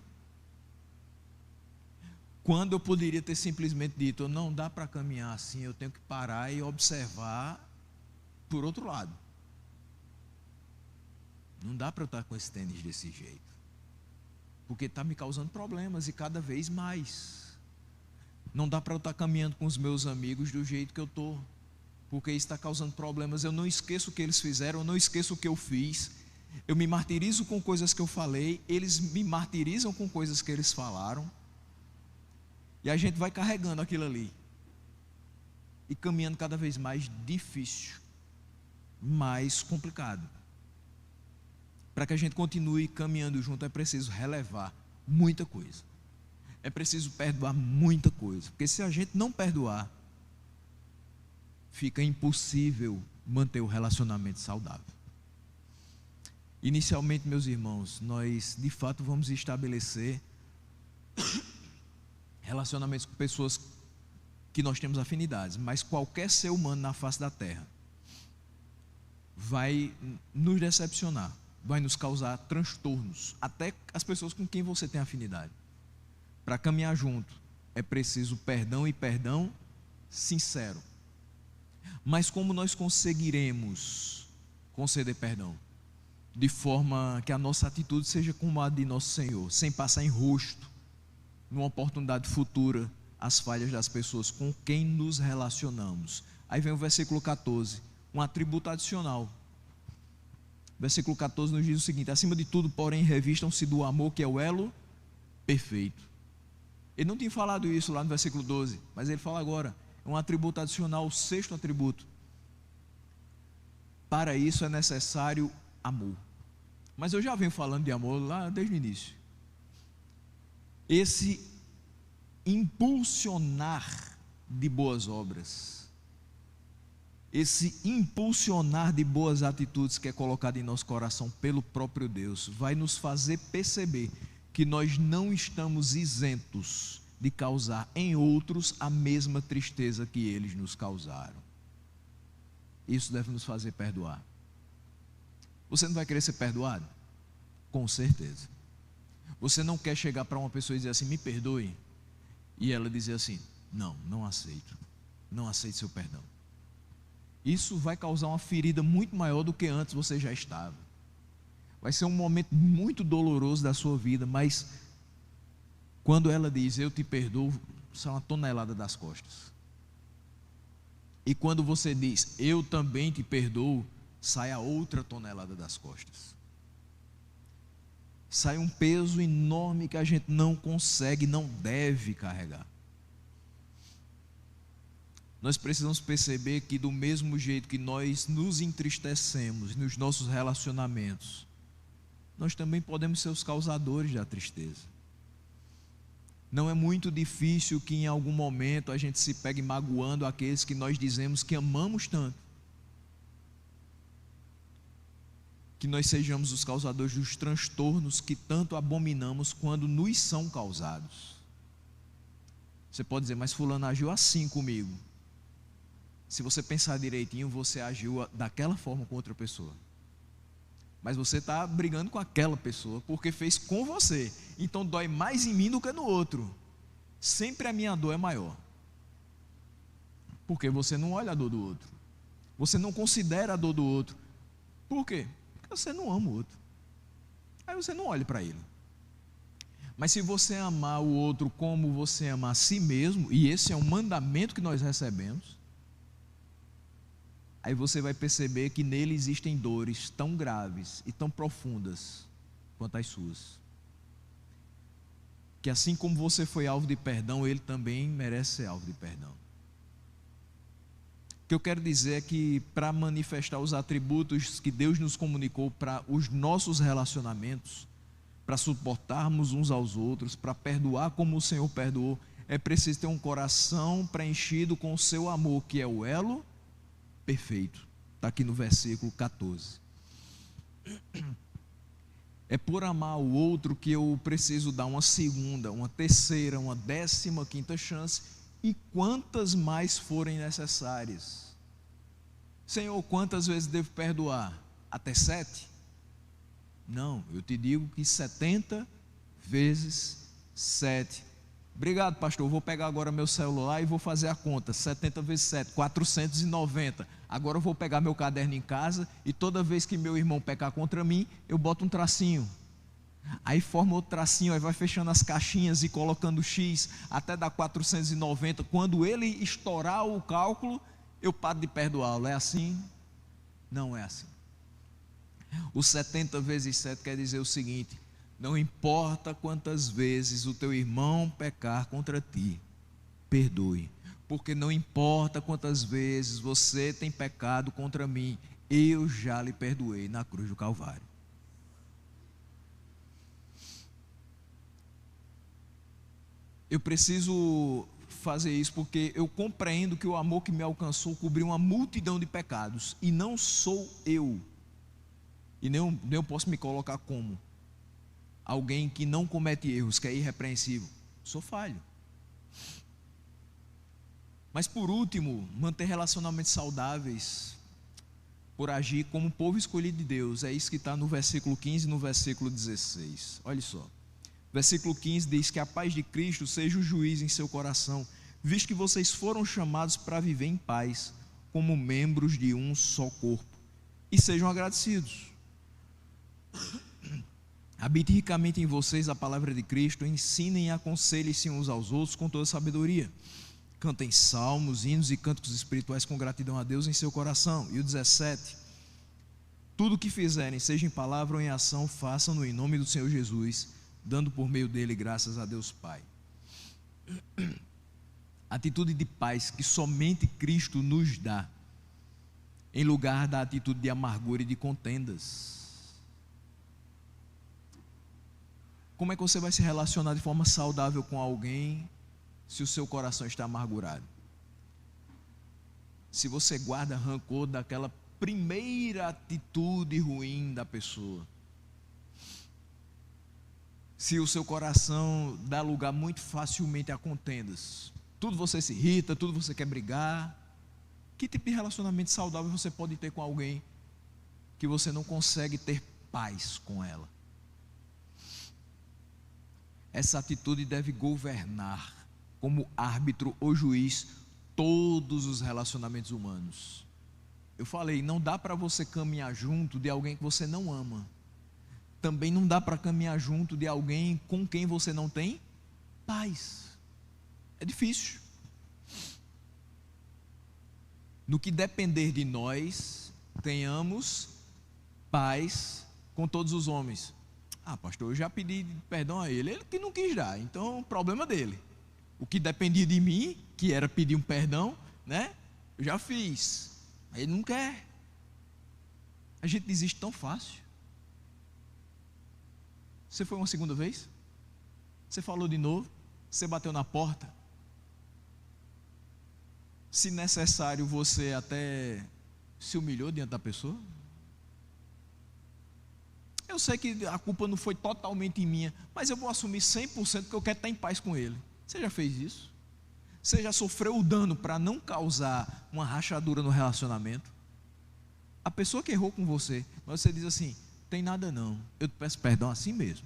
Quando eu poderia ter simplesmente dito, não dá para caminhar assim, eu tenho que parar e observar por outro lado. Não dá para eu estar com esse tênis desse jeito, porque está me causando problemas e cada vez mais. Não dá para eu estar caminhando com os meus amigos do jeito que eu estou, porque isso está causando problemas. Eu não esqueço o que eles fizeram, eu não esqueço o que eu fiz. Eu me martirizo com coisas que eu falei, eles me martirizam com coisas que eles falaram, e a gente vai carregando aquilo ali e caminhando cada vez mais difícil, mais complicado. Para que a gente continue caminhando junto, é preciso relevar muita coisa, é preciso perdoar muita coisa, porque se a gente não perdoar, fica impossível manter o relacionamento saudável. Inicialmente, meus irmãos, nós de fato vamos estabelecer relacionamentos com pessoas que nós temos afinidades, mas qualquer ser humano na face da terra vai nos decepcionar, vai nos causar transtornos, até as pessoas com quem você tem afinidade. Para caminhar junto, é preciso perdão, e perdão sincero. Mas como nós conseguiremos conceder perdão? De forma que a nossa atitude seja como a de nosso Senhor, sem passar em rosto, numa oportunidade futura, as falhas das pessoas com quem nos relacionamos. Aí vem o versículo 14, um atributo adicional. Versículo 14 nos diz o seguinte: acima de tudo, porém, revistam-se do amor, que é o elo perfeito. Ele não tinha falado isso lá no versículo 12, mas ele fala agora, é um atributo adicional, o 6º atributo. Para isso é necessário amor. Mas eu já venho falando de amor lá desde o início. Esse impulsionar de boas obras, esse impulsionar de boas atitudes que é colocado em nosso coração pelo próprio Deus, vai nos fazer perceber que nós não estamos isentos de causar em outros a mesma tristeza que eles nos causaram. Isso deve nos fazer perdoar. Você não vai querer ser perdoado? Com certeza. Você não quer chegar para uma pessoa e dizer assim, me perdoe, e ela dizer assim, não aceito, não aceito seu perdão. Isso vai causar uma ferida muito maior do que antes você já estava. Vai ser um momento muito doloroso da sua vida, mas quando ela diz, eu te perdoo, sai uma tonelada das costas. E quando você diz, eu também te perdoo, sai a outra tonelada das costas. Sai um peso enorme que a gente não consegue, não deve carregar. Nós precisamos perceber que do mesmo jeito que nós nos entristecemos nos nossos relacionamentos, nós também podemos ser os causadores da tristeza. Não é muito difícil que em algum momento a gente se pegue magoando aqueles que nós dizemos que amamos tanto. Que nós sejamos os causadores dos transtornos que tanto abominamos quando nos são causados. Você pode dizer, mas fulano agiu assim comigo. Se você pensar direitinho, você agiu daquela forma com outra pessoa. Mas você está brigando com aquela pessoa porque fez com você. Então dói mais em mim do que no outro. Sempre a minha dor é maior. Porque você não olha a dor do outro. Você não considera a dor do outro. Por quê? Porque você não ama o outro. Aí você não olha para ele. Mas se você amar o outro como você ama a si mesmo, e esse é um mandamento que nós recebemos, aí você vai perceber que nele existem dores tão graves e tão profundas quanto as suas. Que assim como você foi alvo de perdão, ele também merece ser alvo de perdão. O que eu quero dizer é que para manifestar os atributos que Deus nos comunicou para os nossos relacionamentos, para suportarmos uns aos outros, para perdoar como o Senhor perdoou, é preciso ter um coração preenchido com o seu amor, que é o elo perfeito. Está aqui no versículo 14. É por amar o outro que eu preciso dar uma segunda, uma terceira, uma 15ª chance, e quantas mais forem necessárias. Senhor, quantas vezes devo perdoar? Até 7? Não, eu te digo que 70 vezes 7. Obrigado, pastor, eu vou pegar agora meu celular e vou fazer a conta. 70 vezes 7, 490. Agora eu vou pegar meu caderno em casa e toda vez que meu irmão pecar contra mim, eu boto um tracinho. Aí forma outro tracinho, aí vai fechando as caixinhas e colocando X até dar 490. Quando ele estourar o cálculo, eu paro de perdoá-lo. É assim? Não é assim. O 70 vezes 7 quer dizer o seguinte: não importa quantas vezes o teu irmão pecar contra ti, perdoe. Porque não importa quantas vezes você tem pecado contra mim, eu já lhe perdoei na cruz do Calvário. Eu preciso fazer isso porque eu compreendo que o amor que me alcançou cobriu uma multidão de pecados, e não sou eu, e nem eu posso me colocar como alguém que não comete erros, que é irrepreensível. Sou falho. Mas por último, manter relacionamentos saudáveis, por agir como povo escolhido de Deus. É isso que está no versículo 15 e no versículo 16. Olha só. Versículo 15 diz que a paz de Cristo seja o juiz em seu coração, visto que vocês foram chamados para viver em paz, como membros de um só corpo, e sejam agradecidos. Habite ricamente em vocês a palavra de Cristo, ensinem e aconselhem-se uns aos outros com toda sabedoria. Cantem salmos, hinos e cânticos espirituais com gratidão a Deus em seu coração. E o 17: tudo o que fizerem, seja em palavra ou em ação, façam-no em nome do Senhor Jesus, dando por meio dele graças a Deus Pai. Atitude de paz que somente Cristo nos dá, em lugar da atitude de amargura e de contendas. Como é que você vai se relacionar de forma saudável com alguém se o seu coração está amargurado? se você guarda rancor daquela primeira atitude ruim da pessoa, se o seu coração dá lugar muito facilmente a contendas, tudo você se irrita, tudo você quer brigar, que tipo de relacionamento saudável você pode ter com alguém que você não consegue ter paz com ela? Essa atitude deve governar como árbitro ou juiz todos os relacionamentos humanos. Eu falei, não dá para você caminhar junto de alguém que você não ama. Também não dá para caminhar junto de alguém com quem você não tem paz. É difícil. No que depender de nós, tenhamos paz com todos os homens. Ah, pastor, eu já pedi perdão a ele que não quis dar, então o problema dele. O que dependia de mim, que era pedir um perdão, né? Eu já fiz, ele não quer. A gente desiste tão fácil. Você foi uma segunda vez? Você falou de novo? Você bateu na porta? Se necessário, você até se humilhou diante da pessoa? Eu sei que a culpa não foi totalmente minha, mas eu vou assumir 100% porque eu quero estar em paz com ele. Você já fez isso? Você já sofreu o dano para não causar uma rachadura no relacionamento? A pessoa que errou com você, mas você diz assim, tem nada não, eu te peço perdão assim mesmo.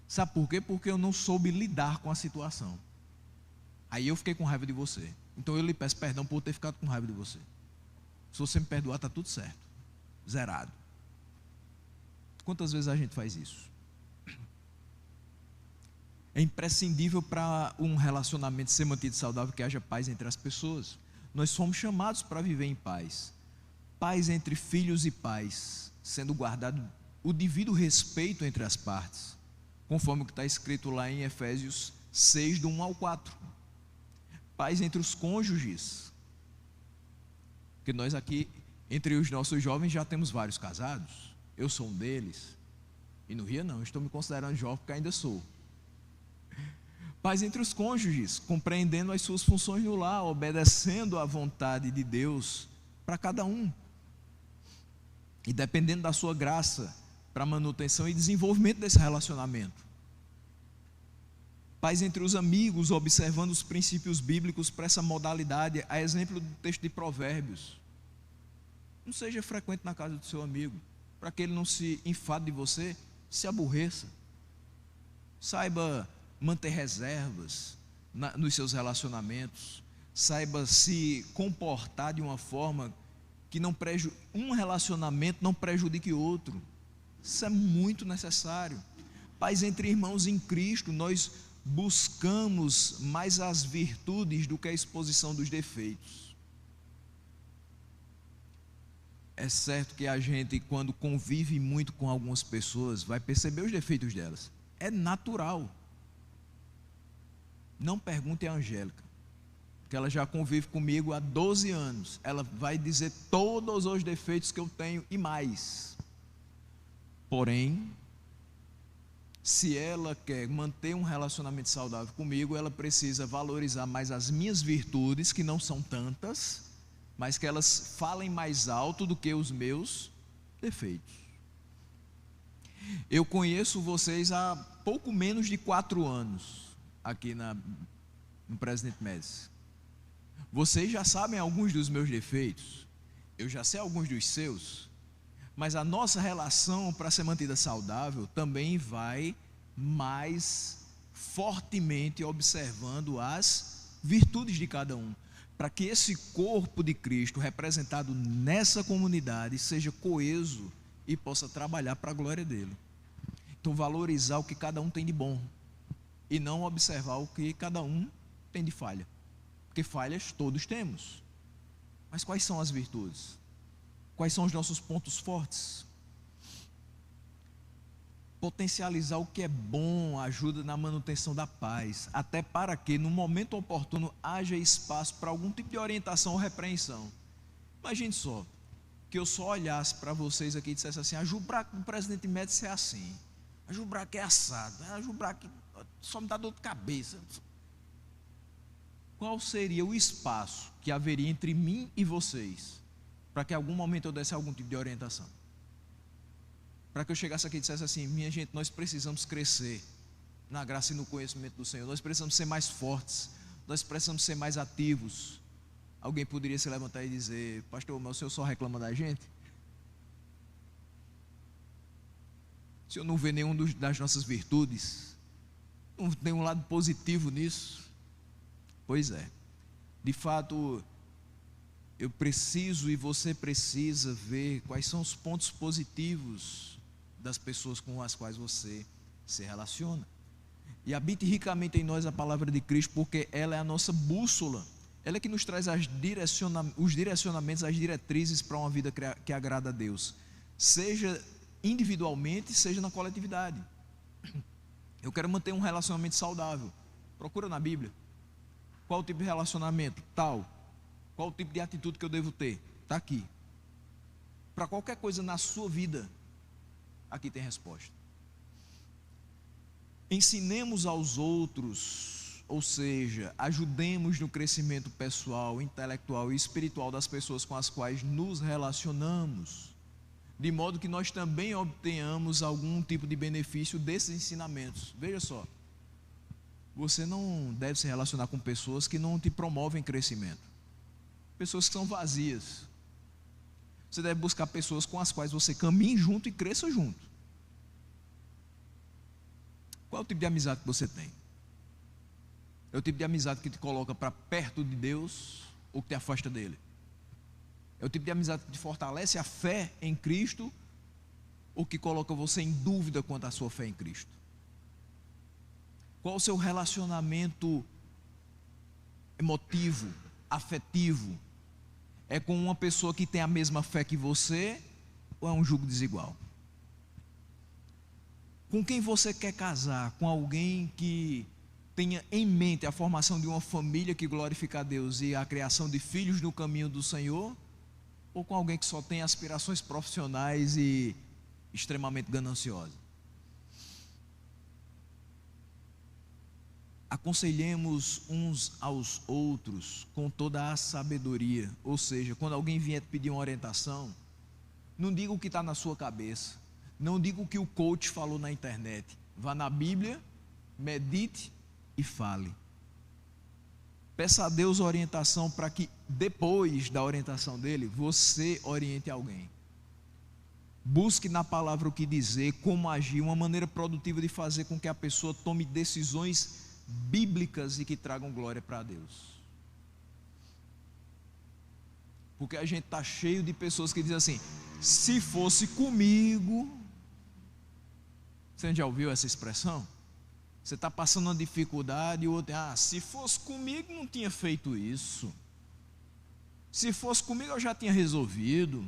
Sabe por quê? Porque eu não soube lidar com a situação. Aí eu fiquei com raiva de você. Então eu lhe peço perdão por ter ficado com raiva de você. Se você me perdoar, está tudo certo. Zerado. Quantas vezes a gente faz isso? É imprescindível para um relacionamento ser mantido saudável que haja paz entre as pessoas. Nós somos chamados para viver em paz. Paz entre filhos e pais, sendo guardado o devido respeito entre as partes, conforme o que está escrito lá em Efésios 6, do 1 ao 4. Paz entre os cônjuges, porque nós aqui, entre os nossos jovens, já temos vários casados. Eu sou um deles. E no Rio não, eu estou me considerando jovem porque ainda sou. Paz entre os cônjuges, compreendendo as suas funções no lar, obedecendo à vontade de Deus para cada um. E dependendo da sua graça para manutenção e desenvolvimento desse relacionamento. Paz entre os amigos, observando os princípios bíblicos para essa modalidade, a exemplo do texto de Provérbios. Não seja frequente na casa do seu amigo, para que ele não se enfade de você, se aborreça. Saiba manter reservas nos seus relacionamentos, saiba se comportar de uma forma que um relacionamento não prejudique outro. Isso é muito necessário. Paz entre irmãos em Cristo, nós buscamos mais as virtudes do que a exposição dos defeitos. É certo que a gente, quando convive muito com algumas pessoas, vai perceber os defeitos delas. É natural. Não pergunte a Angélica, porque ela já convive comigo há 12 anos. Ela vai dizer todos os defeitos que eu tenho e mais. Porém, se ela quer manter um relacionamento saudável comigo, ela precisa valorizar mais as minhas virtudes, que não são tantas, mas que elas falem mais alto do que os meus defeitos. Eu conheço vocês há pouco menos de 4 anos, aqui no Presidente Médici. Vocês já sabem alguns dos meus defeitos, eu já sei alguns dos seus, mas a nossa relação, para ser mantida saudável, também vai mais fortemente observando as virtudes de cada um, para que esse corpo de Cristo representado nessa comunidade seja coeso e possa trabalhar para a glória dele. Então, valorizar o que cada um tem de bom e não observar o que cada um tem de falha, porque falhas todos temos. Mas quais são as virtudes? Quais são os nossos pontos fortes? Potencializar o que é bom ajuda na manutenção da paz, até para que no momento oportuno haja espaço para algum tipo de orientação ou repreensão. Imagine só, que eu só olhasse para vocês aqui e dissesse assim: a Jubrac do Presidente Médici é assim, a Jubrac é assado, a Jubrac só me dá dor de cabeça. qual seria o espaço que haveria entre mim e vocês, para que em algum momento eu desse algum tipo de orientação? Para que eu chegasse aqui e dissesse assim: minha gente, nós precisamos crescer na graça e no conhecimento do Senhor, nós precisamos ser mais fortes, nós precisamos ser mais ativos. Alguém poderia se levantar e dizer: pastor, mas o senhor só reclama da gente? O senhor não vê nenhum das nossas virtudes? Não tem um lado positivo nisso? Pois é, de fato, eu preciso e você precisa ver quais são os pontos positivos das pessoas com as quais você se relaciona. E habite ricamente em nós a palavra de Cristo, porque ela é a nossa bússola, ela é que nos traz os direcionamentos, as diretrizes para uma vida que agrada a Deus, seja individualmente, seja na coletividade. Eu quero manter um relacionamento saudável, procura na Bíblia. Qual o tipo de relacionamento? Tal. Qual o tipo de atitude que eu devo ter? Está aqui. Para qualquer coisa na sua vida, aqui tem resposta. Ensinemos aos outros, ou seja, ajudemos no crescimento pessoal, intelectual e espiritual das pessoas com as quais nos relacionamos, de modo que nós também obtenhamos algum tipo de benefício desses ensinamentos. Veja só, você não deve se relacionar com pessoas que não te promovem crescimento, pessoas que são vazias. Você deve buscar pessoas com as quais você caminhe junto e cresça junto. Qual é o tipo de amizade que você tem? É o tipo de amizade que te coloca para perto de Deus ou que te afasta dele? É o tipo de amizade que te fortalece a fé em Cristo ou que coloca você em dúvida quanto à sua fé em Cristo? Qual o seu relacionamento emotivo, afetivo? É com uma pessoa que tem a mesma fé que você ou é um jugo desigual? Com quem você quer casar? Com alguém que tenha em mente a formação de uma família que glorifica a Deus e a criação de filhos no caminho do Senhor? Ou com alguém que só tem aspirações profissionais e extremamente gananciosa? Aconselhemos uns aos outros com toda a sabedoria. Ou seja, quando alguém vier te pedir uma orientação, não diga o que está na sua cabeça, não diga o que o coach falou na internet. Vá na Bíblia, medite e fale. Peça a Deus orientação para que depois da orientação dele, você oriente alguém. Busque na palavra o que dizer, como agir, uma maneira produtiva de fazer com que a pessoa tome decisões bíblicas e que tragam glória para Deus. Porque a gente está cheio de pessoas que dizem assim: se fosse comigo. Você já ouviu essa expressão? Você está passando uma dificuldade e o outro: se fosse comigo não tinha feito isso, se fosse comigo eu já tinha resolvido.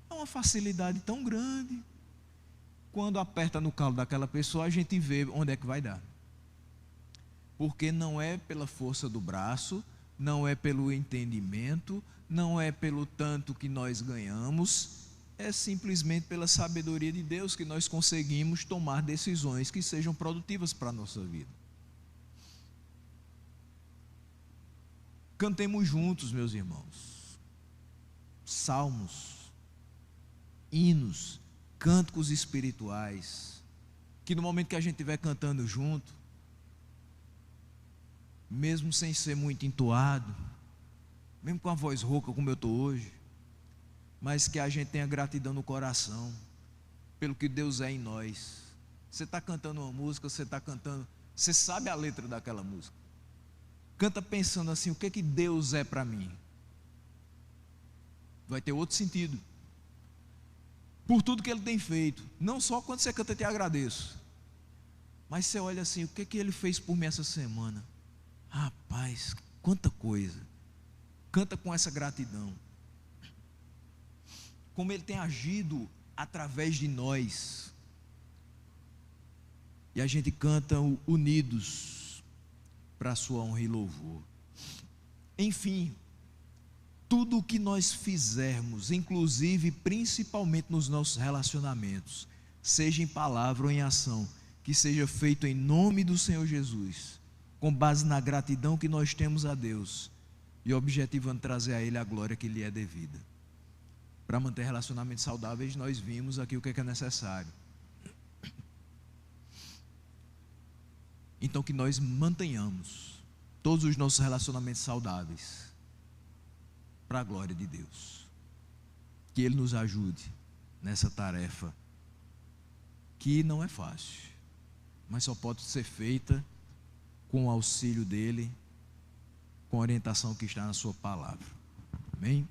É uma facilidade tão grande. Quando aperta no calo daquela pessoa, a gente vê onde é que vai dar. Porque não é pela força do braço, não é pelo entendimento, não é pelo tanto que nós ganhamos, é simplesmente pela sabedoria de Deus que nós conseguimos tomar decisões que sejam produtivas para a nossa vida. Cantemos juntos, meus irmãos, salmos, hinos, cânticos espirituais, que no momento que a gente estiver cantando junto, mesmo sem ser muito entoado, mesmo com a voz rouca como eu estou hoje, mas que a gente tenha gratidão no coração pelo que Deus é em nós. Você está cantando uma música, você sabe a letra daquela música, canta pensando assim: o que que Deus é para mim? Vai ter outro sentido, por tudo que Ele tem feito. Não só quando você canta te agradeço, mas você olha assim: o que que Ele fez por mim essa semana? Rapaz, quanta coisa. Canta com essa gratidão, como Ele tem agido através de nós. E a gente canta unidos para a sua honra e louvor. Enfim, tudo o que nós fizermos, inclusive principalmente nos nossos relacionamentos, seja em palavra ou em ação, que seja feito em nome do Senhor Jesus, com base na gratidão que nós temos a Deus e objetivando trazer a Ele a glória que lhe é devida. Para manter relacionamentos saudáveis, nós vimos aqui o que é necessário. Então, que nós mantenhamos todos os nossos relacionamentos saudáveis para a glória de Deus. Que Ele nos ajude nessa tarefa, que não é fácil, mas só pode ser feita com o auxílio dEle, com a orientação que está na sua palavra. Amém?